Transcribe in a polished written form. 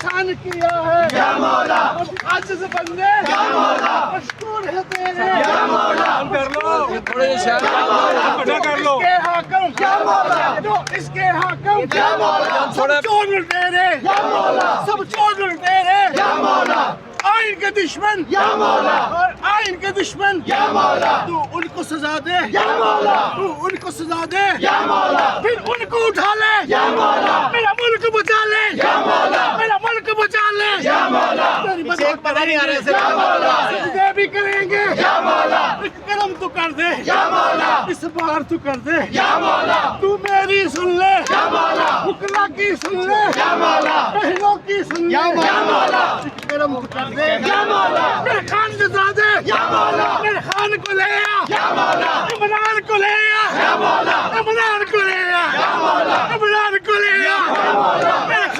احسان کیا ہے یا مولا عاجز بندے یا مولا مشکور ہے تیرے یا مولا کر لو کر لو کے حاکم یا مولا جو اس کے حاکم یا مولا سب چور تیرے یا مولا سب چور تیرے یا مولا آئین کے دشمن یا مولا اور آئین کے دشمن یا مولا تو ان کو سزا دے یا مولا تو ان کو سزا دے یا مولا پھر ان کو اٹھا لے یا مولا میرا ملک بچا لے یا مولا میرا ملک بچا لے یا مولا تیری مدد کریں گے یا مولا سجدے بھی کریں گے یا مولا کرم تو کر دے یا مولا اس بار تو کر دے یا مولا تو میری سن لے یا مولا بکلا کی سن لے یا مولا بہنوں کی سن لے یا مولا کرم تو کر دے یا مولا میرے خان جزا دے یا مولا میرے خان کو لے آ یا مولا عمران کو لے آ یا مولا عمران کو لے آ یا مولا عمران کو لے آ یا مولا